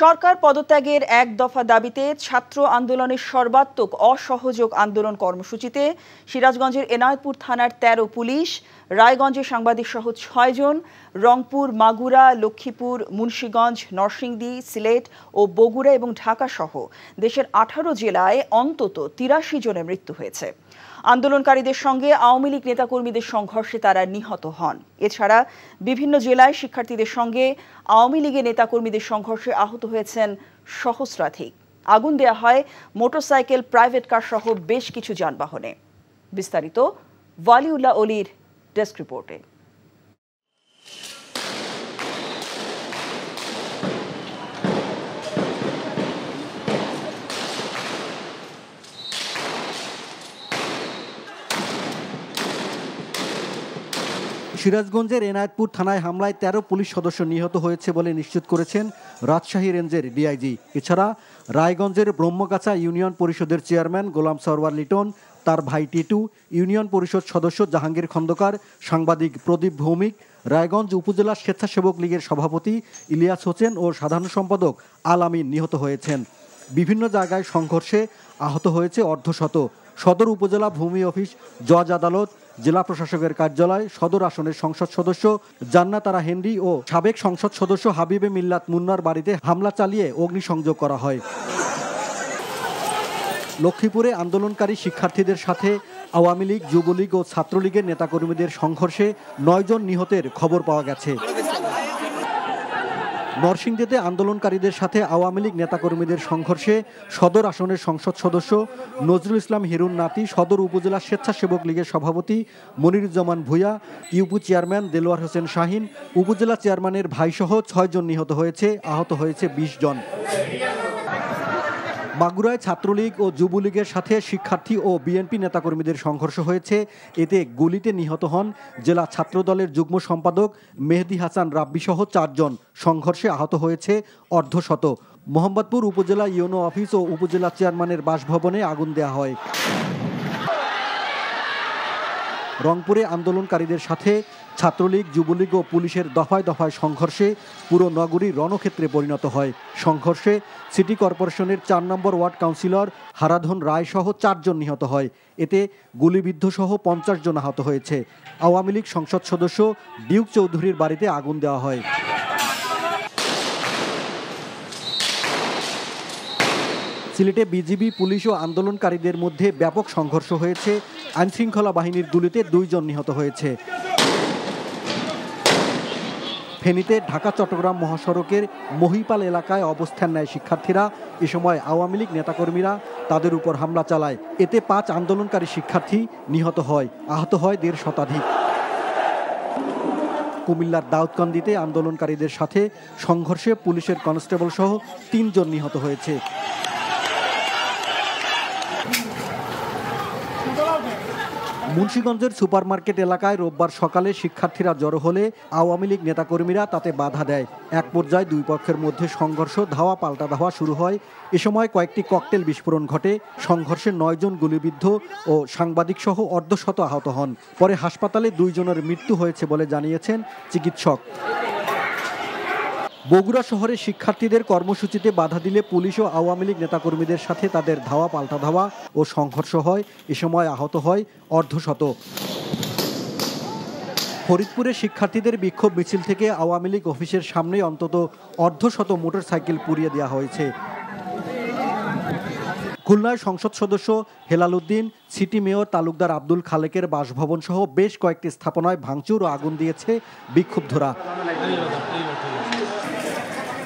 সরকার পদত্যাগের এক দফা দাবিতে ছাত্র আন্দোলনের সর্বাত্মক অসহযোগ আন্দোলন কর্মসূচিতে সিরাজগঞ্জের এনায়েতপুর থানার ১৩ পুলিশ, রায়গঞ্জের সাংবাদিক সহ ৬ জন, রংপুর, মাগুরা, লক্ষ্মীপুর, মুন্সিগঞ্জ, নরসিংদী, সিলেট ও বগুড়া এবং ঢাকা সহ দেশের ১৮ জেলায় অন্তত ৮৩ জনের মৃত্যু হয়েছে। আন্দোলনকারীদের সঙ্গে আওয়ামী লীগ নেতাকর্মীদের সংঘর্ষে তারা নিহত হন। এছাড়া বিভিন্ন জেলায় শিক্ষার্থীদের সঙ্গে আওয়ামী লীগের নেতাকর্মীদের সংঘর্ষে আহত হয়েছেন সহস্রাধিক। আগুন দেয়া হয় মোটরসাইকেল, প্রাইভেট কার সহ বেশ কিছু যানবাহনে। বিস্তারিত ওয়ালিউল্লাহ অলির ডেস্ক রিপোর্টে। সিরাজগঞ্জের এনায়েতপুর থানায় হামলায় ১৩ পুলিশ সদস্য নিহত হয়েছে বলে নিশ্চিত করেছেন রাজশাহী রেঞ্জের ডিআইজি। এছাড়া রায়গঞ্জের ব্রহ্মগাছা ইউনিয়ন পরিষদের চেয়ারম্যান গোলাম সরওয়ার লিটন, তার ভাই টিটু, ইউনিয়ন পরিষদ সদস্য জাহাঙ্গীর খন্দকার, সাংবাদিক প্রদীপ ভৌমিক, রায়গঞ্জ উপজেলা স্বেচ্ছাসেবক লীগের সভাপতি ইলিয়াস হোসেন ও সাধারণ সম্পাদক আল আমিন নিহত হয়েছেন। বিভিন্ন জায়গায় সংঘর্ষে আহত হয়েছে অর্ধশত। সদর উপজেলা ভূমি অফিস, জজ আদালত, জেলা প্রশাসকের কার্যালয়, সদর আসনের সংসদ সদস্য জান্নাতারা হেনরি ও সাবেক সংসদ সদস্য হাবিবে মিল্লাত মুন্নার বাড়িতে হামলা চালিয়ে অগ্নিসংযোগ করা হয়। লক্ষ্মীপুরে আন্দোলনকারী শিক্ষার্থীদের সাথে আওয়ামী লীগ, যুবলীগ ও ছাত্রলীগের নেতাকর্মীদের সংঘর্ষে ৯ জন নিহতের খবর পাওয়া গেছে। নরসিংদীতে আন্দোলনকারীদের সাথে আওয়ামী লীগ নেতাকর্মীদের সংঘর্ষে সদর আসনের সংসদ সদস্য নজরুল ইসলাম হিরুন নাতি, সদর উপজেলা স্বেচ্ছাসেবক লীগের সভাপতি মনিরুজ্জামান ভূঁইয়া, ইউপি চেয়ারম্যান দেলোয়ার হোসেন শাহিন, উপজেলা চেয়ারম্যানের ভাইসহ ৬ জন নিহত হয়েছে, আহত হয়েছে ২০ জন। মাগুরায় ছাত্রলীগ ও যুবলীগের সাথে শিক্ষার্থী ও বিএনপি নেতাকর্মীদের সংঘর্ষ হয়েছে। এতে গুলিতে নিহত হন জেলা ছাত্রদলের যুগ্ম সম্পাদক মেহেদি হাসান রাব্বি সহ ৪ জন। সংঘর্ষে আহত হয়েছে অর্ধশত। মোহাম্মদপুর উপজেলা ইউনো অফিস ও উপজেলা চেয়ারম্যানের বাসভবনে আগুন দেয়া হয়। রংপুরে আন্দোলনকারীদের সাথে ছাত্রলীগ, যুবলীগ ও পুলিশের দফায় দফায় সংঘর্ষে পুরো নগরী রণক্ষেত্রে পরিণত হয়। সংঘর্ষে সিটি কর্পোরেশনের ৪ নম্বর ওয়ার্ড কাউন্সিলর হারাধন রায় সহ ৪ জন নিহত হয়। এতে গুলিবিদ্ধ সহ ৫০ জন আহত হয়েছে। আওয়ামী লীগ সংসদ সদস্য ডিউক চৌধুরীর বাড়িতে আগুন দেওয়া হয়। সিলেটে বিজিবি, পুলিশ ও আন্দোলনকারীদের মধ্যে ব্যাপক সংঘর্ষ হয়েছে। আইনশৃঙ্খলা বাহিনীর গুলিতে ২ জন নিহত হয়েছে। ফেনীতে ঢাকা-চট্টগ্রাম মহাসড়কের মহিপাল এলাকায় অবস্থান নেয় শিক্ষার্থীরা। এ সময় আওয়ামী লীগ নেতাকর্মীরা তাদের উপর হামলা চালায়। এতে ৫ আন্দোলনকারী শিক্ষার্থী নিহত হয়, আহত হয় ১৫০ শতাধিক। কুমিল্লার দাউদকান্দিতে আন্দোলনকারীদের সাথে সংঘর্ষে পুলিশের কনস্টেবল সহ ৩ জন নিহত হয়েছে। মুন্সিগঞ্জের সুপারমার্কেট এলাকায় রোববার সকালে শিক্ষার্থীরা জড়ো হলে আওয়ামী লীগ নেতাকর্মীরা তাতে বাধা দেয়। এক পর্যায়ে দুই পক্ষের মধ্যে সংঘর্ষ, ধাওয়া পাল্টা ধাওয়া শুরু হয়। এ সময় কয়েকটি ককটেল বিস্ফোরণ ঘটে। সংঘর্ষে ৯ জন গুলিবিদ্ধ ও সাংবাদিক সহ অর্ধশত আহত হন। পরে হাসপাতালে ২ জনের মৃত্যু হয়েছে বলে জানিয়েছেন চিকিৎসক। বগুড়া শহরে শিক্ষার্থীদের কর্মসূচিতে বাধা দিলে পুলিশ ও আওয়ামী লীগ নেতাকর্মীদের সাথে তাদের ধাওয়া পাল্টা ধাওয়া ও সংঘর্ষ হয়। এ সময় আহত হয় অর্ধশত। ফরিদপুরে শিক্ষার্থীদের বিক্ষোভ মিছিল থেকে আওয়ামী লীগ অফিসের সামনে অন্তত অর্ধশত মোটরসাইকেল পুড়িয়ে দেওয়া হয়েছে। খুলনায় সংসদ সদস্য হেলাল উদ্দিন, সিটি মেয়র তালুকদার আব্দুল খালেকের বাসভবন সহ বেশ কয়েকটি স্থাপনায় ভাঙচুর ও আগুন দিয়েছে বিক্ষুব্ধরা।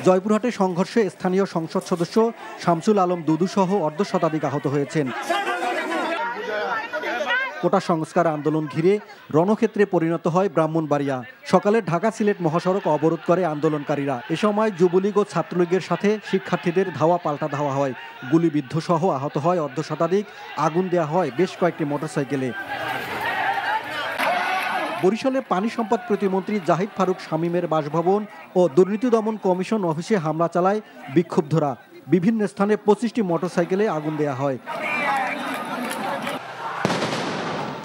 জয়পুরহাটে সংঘর্ষে স্থানীয় সংসদ সদস্য শামসুল আলম দুদু সহ অর্ধশতাধিক আহত হয়েছেন। কোটা সংস্কার আন্দোলন ঘিরে রণক্ষেত্রে পরিণত হয় ব্রাহ্মণবাড়িয়া। সকালে ঢাকা-সিলেট মহাসড়ক অবরোধ করে আন্দোলনকারীরা। এ সময় যুবলীগ ও ছাত্রলীগের সাথে শিক্ষার্থীদের ধাওয়া পাল্টা ধাওয়া হয়। গুলিবিদ্ধ সহ আহত হয় অর্ধশতাধিক। আগুন দেওয়া হয় বেশ কয়েকটি মোটরসাইকেলে। বরিশালে পানি সম্পদ প্রতিমন্ত্রী জাহিদ ফারুক শামীমের বাসভবন ও দুর্নীতি দমন কমিশন অফিসে হামলা চালায় বিক্ষুব্ধরা। বিভিন্ন স্থানে ২৫টি মোটরসাইকেলে আগুন দেওয়া হয়।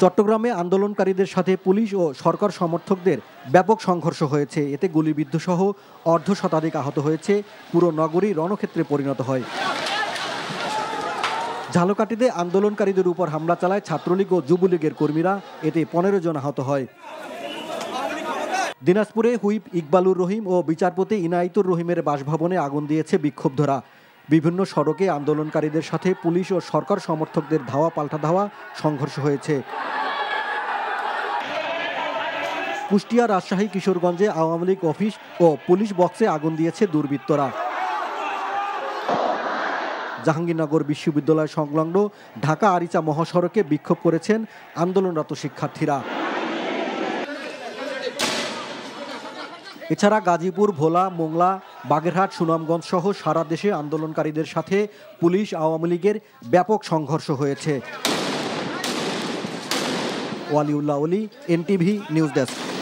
চট্টগ্রামে আন্দোলনকারীদের সাথে পুলিশ ও সরকার সমর্থকদের ব্যাপক সংঘর্ষ হয়েছে। এতে গুলিবিদ্ধ সহ অর্ধ শতাধিক আহত হয়েছে। পুরো নগরী রণক্ষেত্রে পরিণত হয়। ঝালকাঠিতে আন্দোলনকারীদের উপর হামলা চালায় ছাত্রলীগ ও যুবলীগের কর্মীরা। এতে 15 জন আহত হয়। দিনাজপুরে হুইপ ইকবালুর রহিম ও বিচারপতি ইনায়েতুর রহিমের বাসভবনে আগুন দিয়েছে বিক্ষোভধরা। বিভিন্ন সড়কে আন্দোলনকারীদের সাথে পুলিশ ও সরকার সমর্থকদের ধাওয়া পাল্টা ধাওয়া সংঘর্ষ হয়েছে। কুষ্টিয়া, রাজশাহী, কিশোরগঞ্জে আওয়ামী লীগ অফিস ও পুলিশ বক্সে আগুন দিয়েছে দুর্বৃত্তরা। জাহাঙ্গীরনগর বিশ্ববিদ্যালয় সংলগ্ন ঢাকা আরিচা মহাসড়কে বিক্ষোভ করেছেন আন্দোলনরত শিক্ষার্থীরা। এছাড়া গাজীপুর, ভোলা, মোংলা, বাগেরহাট, সুনামগঞ্জ সহ সারা দেশে আন্দোলনকারীদের সাথে পুলিশ আওয়ামী লীগের ব্যাপক সংঘর্ষ হয়েছে। ওয়ালিউল্লাহ অলি, এনটিভি নিউজ ডেস্ক।